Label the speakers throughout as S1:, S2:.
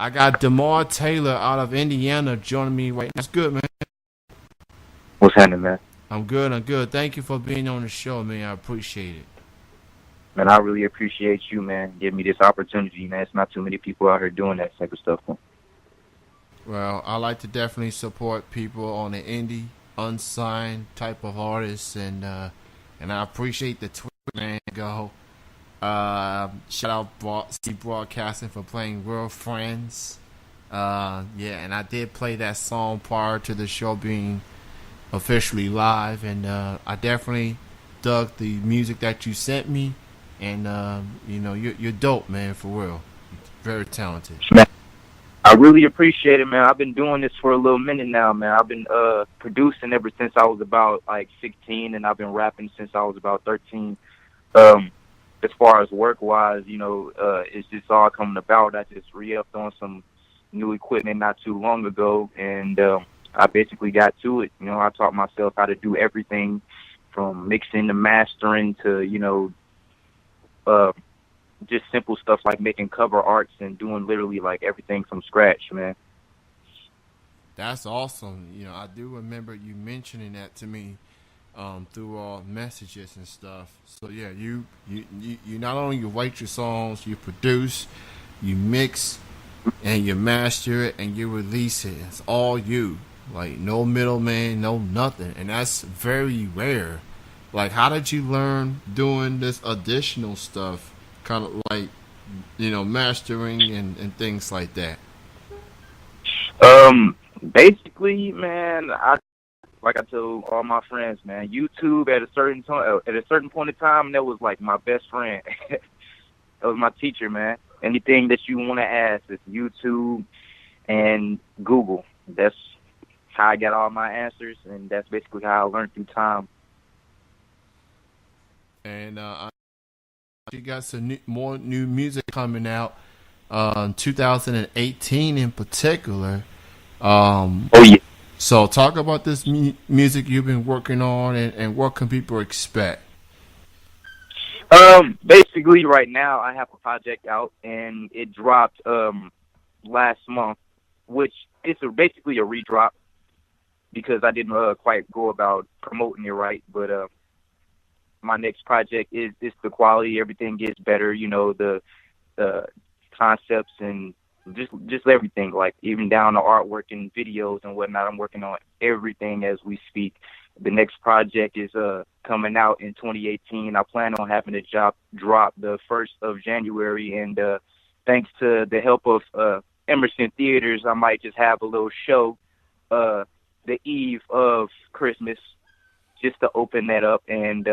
S1: I got DeMar Taylor out of Indiana joining me right now. That's good, man.
S2: What's happening, man?
S1: I'm good. I'm good. Thank you for being on the show, man. I appreciate it.
S2: Man, I really appreciate you, man, giving me this opportunity, man. It's not too many people out here doing that type of stuff.
S1: Well, I like to definitely support people on the indie, unsigned type of artists, and I appreciate the tweet, man. Go. Shout out C Broadcasting for playing Real Friends. Yeah, and I did play that song prior to the show being officially live, and I definitely dug the music that you sent me, and you're dope, man, for real. Very talented.
S2: Man, I really appreciate it, man. I've been doing this for a little minute now, man. I've been producing ever since I was about like 16, and I've been rapping since I was about 13. As far as work wise, it's just all coming about. I just re-upped on some new equipment not too long ago, and I basically got to it. I taught myself how to do everything from mixing to mastering to, just simple stuff like making cover arts and doing literally like everything from scratch, man.
S1: That's awesome. I do remember you mentioning that to me through all messages and stuff. So yeah, you not only you write your songs, you produce, you mix, and you master it and you release it. It's all you. Like no middleman, no nothing, and that's very rare. Like, how did you learn doing this additional stuff, kind of like mastering and things like that?
S2: Basically, man, like I told all my friends, man, YouTube at a certain point in time, that was like my best friend. That was my teacher, man. Anything that you want to ask is YouTube and Google. That's how I got all my answers, and that's basically how I learned through time.
S1: And you got some more new music coming out, 2018 in particular.
S2: Oh yeah.
S1: So talk about this music you've been working on, and what can people expect?
S2: Basically, right now I have a project out, and it dropped last month, which is basically a redrop because I didn't quite go about promoting it right. But my next project is the quality. Everything gets better. The concepts and just everything, like even down to artwork and videos and whatnot. I'm working on everything as we speak. The next project is coming out in 2018. I plan on having it drop the 1st of January, and thanks to the help of Emerson Theaters, I might just have a little show the eve of Christmas just to open that up. And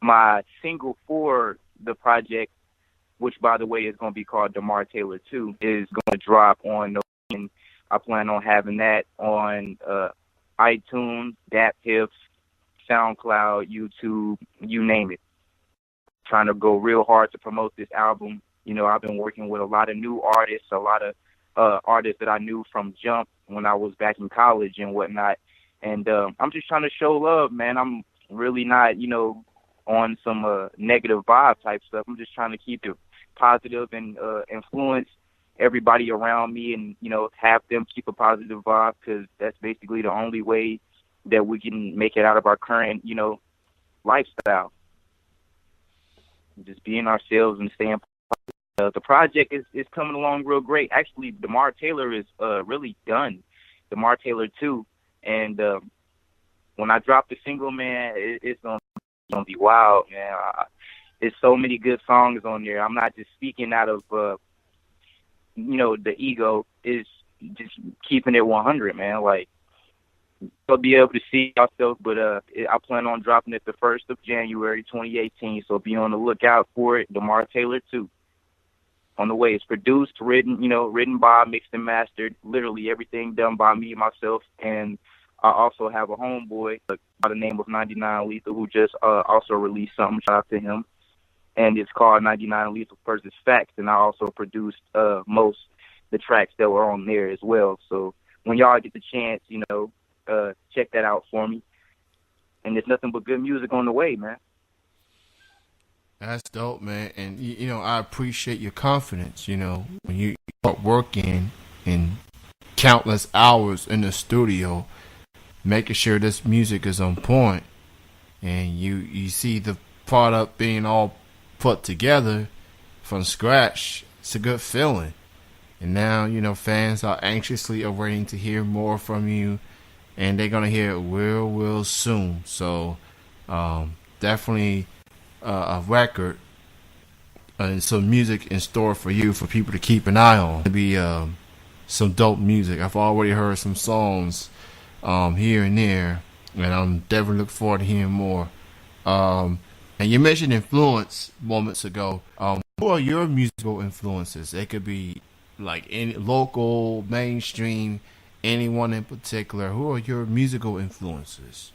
S2: my single for the project, which by the way is going to be called DeMar Taylor 2, is going to drop on November. I plan on having that on iTunes, DatPiff, SoundCloud, YouTube, you name it. Trying to go real hard to promote this album. I've been working with a lot of new artists, a lot of artists that I knew from Jump when I was back in college and whatnot. And I'm just trying to show love, man. I'm really not, on some negative vibe type stuff. I'm just trying to keep it positive and influence everybody around me, and have them keep a positive vibe, because that's basically the only way that we can make it out of our current lifestyle. Just being ourselves and staying positive. The project is coming along real great. Actually, DeMar Taylor is really done. DeMar Taylor 2, and when I drop the single, man, it's gonna be wild, man. There's so many good songs on there. I'm not just speaking out of the ego. Is just keeping it 100, man. Like, you'll be able to see yourself, but I plan on dropping it the 1st of January 2018, so be on the lookout for it. DeMar Taylor 2 on the way. It's produced, written by, mixed and mastered, literally everything done by me, myself, and I also have a homeboy by the name of 99 Lethal who just also released something. Shout out to him. And it's called 99 Lethal versus Facts, and I also produced most the tracks that were on there as well. So when y'all get the chance, check that out for me. And there's nothing but good music on the way, man.
S1: That's dope, man. And I appreciate your confidence. When you hard work in countless hours in the studio, making sure this music is on point, and you see the product being all put together from scratch. It's a good feeling. And now, fans are anxiously awaiting to hear more from you, and they're gonna hear it real soon. So, definitely a record and some music in store for you, for people to keep an eye on. It'll be some dope music. I've already heard some songs here and there, and I'm definitely looking forward to hearing more. And you mentioned influence moments ago. Who are your musical influences? It could be like any local, mainstream, anyone in particular. Who are your musical influences?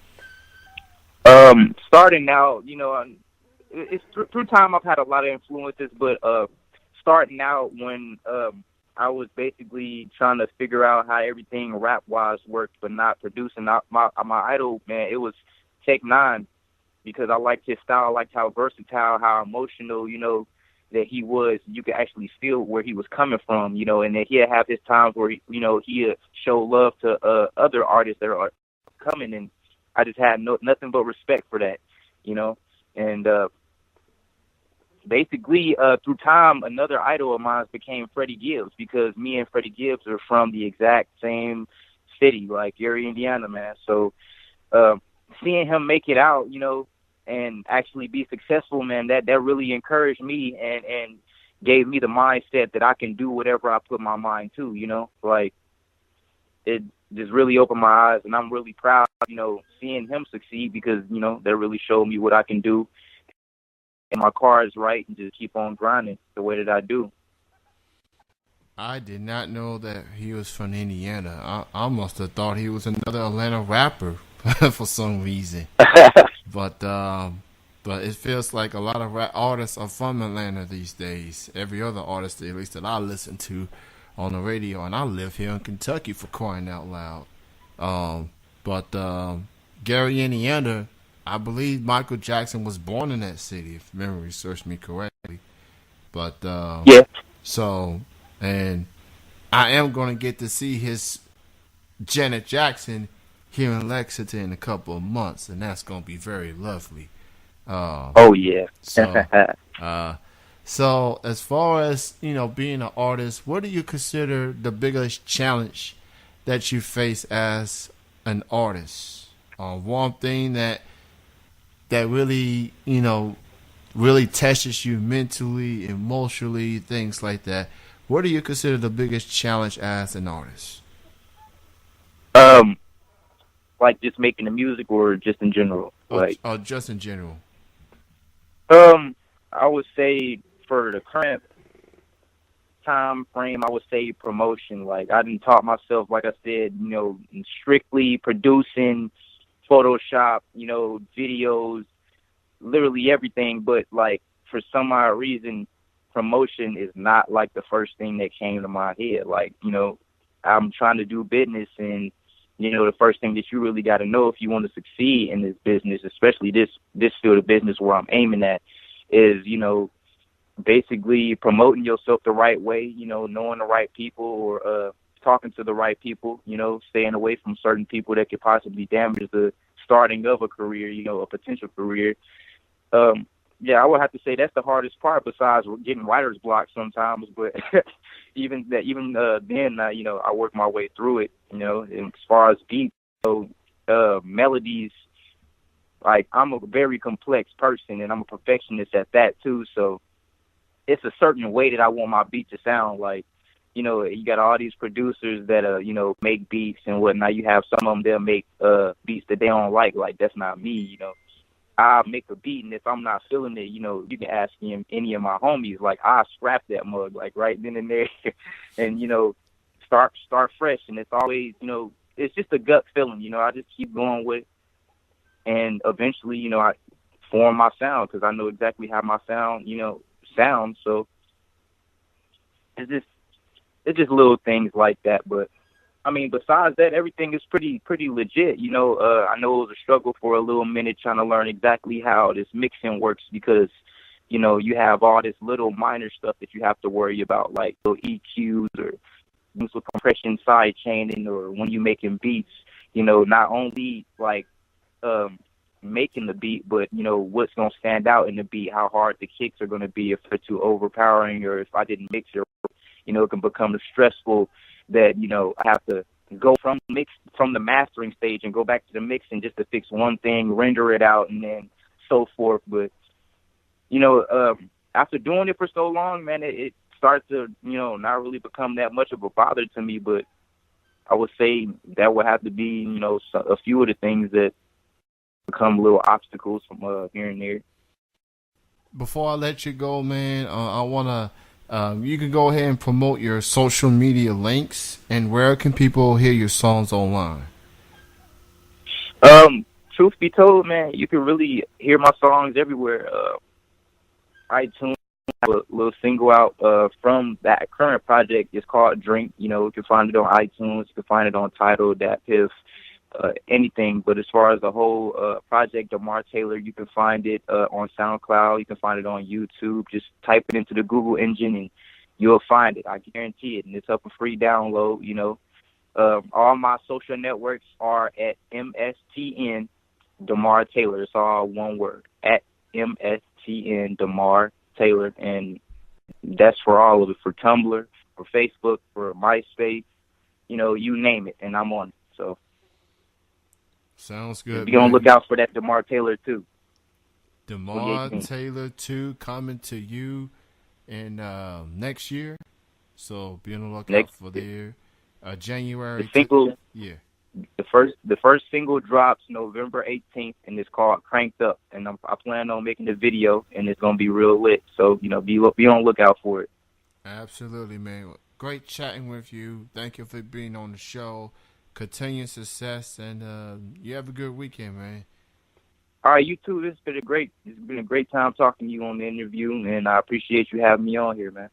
S2: Starting out, it's through time I've had a lot of influences, but starting out when I was basically trying to figure out how everything rap wise worked, but not producing. My idol, man, it was Tech Nine, because I liked his style, I liked how versatile, how emotional, that he was. You could actually feel where he was coming from, and that he'd have his times where he'd show love to other artists that are coming, and I just had nothing but respect for that, and basically through time, another idol of mine became Freddie Gibbs, because me and Freddie Gibbs are from the exact same city, like Gary, Indiana, man. So seeing him make it out, and actually be successful, man, that really encouraged me and gave me the mindset that I can do whatever I put my mind to, like it just really opened my eyes, and I'm really proud, seeing him succeed, because, that really showed me what I can do, and my car is right, and just keep on grinding the way that I do.
S1: I did not know that he was from Indiana. I must have thought he was another Atlanta rapper for some reason. But it feels like a lot of rap artists are from Atlanta these days. Every other artist, at least that I listen to on the radio, and I live here in Kentucky, for crying out loud. But Gary, Indiana, I believe Michael Jackson was born in that city, if memory serves me correctly. But
S2: Yeah.
S1: so, and I am going to get to see his Janet Jackson here in Lexington in a couple of months, and that's going to be very lovely.
S2: Oh yeah.
S1: So, so as far as being an artist, what do you consider the biggest challenge that you face as an artist? One thing that really really tests you mentally, emotionally, things like that. What do you consider the biggest challenge as an artist?
S2: Like just making the music, or just in general?
S1: Or just in general.
S2: I would say for the current time frame, I would say promotion. Like I didn't taught myself, like I said, strictly producing, Photoshop, videos, literally everything. But like for some odd reason, promotion is not like the first thing that came to my head. Like, I'm trying to do business, and the first thing that you really got to know if you want to succeed in this business, especially this field of business where I'm aiming at, is, basically promoting yourself the right way, knowing the right people, or talking to the right people, staying away from certain people that could possibly damage the starting of a career, a potential career. Yeah, I would have to say that's the hardest part, besides getting writer's block sometimes. But even then, I work my way through it. And as far as beats, melodies, like I'm a very complex person, and I'm a perfectionist at that too. So it's a certain way that I want my beat to sound. Like, you got all these producers that make beats and whatnot. You have some of them that make beats that they don't like. Like that's not me. I make a beat, and if I'm not feeling it, you can ask any of my homies. Like I scrap that mug, like right then and there, and start fresh. And it's always, it's just a gut feeling. I just keep going with it, and eventually, I form my sound, because I know exactly how my sound, sounds. So it's just little things like that. But I mean, besides that, everything is pretty legit. I know it was a struggle for a little minute trying to learn exactly how this mixing works, because you have all this little minor stuff that you have to worry about, like little EQs or things with compression, side chaining, or when you making beats, not only like um, making the beat, but what's gonna stand out in the beat, how hard the kicks are gonna be, if they're too overpowering, or if I didn't mix it, it can become stressful that I have to go from the mastering stage and go back to the mixing just to fix one thing, render it out, and then so forth. But after doing it for so long, man, it starts to not really become that much of a bother to me. But I would say that would have to be a few of the things that become little obstacles from here and there.
S1: Before I let you go, man, I wanna you can go ahead and promote your social media links, and where can people hear your songs online?
S2: Truth be told, man, you can really hear my songs everywhere. iTunes, have a little single out from that current project. It's called Drink. You can find it on iTunes. You can find it on Tidal, DatPiff, anything. But as far as the whole project, DeMar Taylor, you can find it on SoundCloud. You can find it on YouTube. Just type it into the Google engine and you'll find it. I guarantee it. And it's up for free download. All my social networks are at MSTN DeMar Taylor. It's all one word, at MSTN DeMar Taylor. And that's for all of it, for Tumblr, for Facebook, for MySpace, you name it, and I'm on it. So
S1: sounds good.
S2: Be on the lookout for that DeMar Taylor 2.
S1: DeMar Taylor 2 coming to you in next year. So be on the lookout for there. January.
S2: The single,
S1: yeah.
S2: The first single drops November 18th, and it's called Cranked Up. And I plan on making the video, and it's gonna be real lit. So be on the lookout for it.
S1: Absolutely, man. Great chatting with you. Thank you for being on the show. Continued success, and you have a good weekend, man.
S2: All right, you too. It's been a great time talking to you on the interview, and I appreciate you having me on here, man.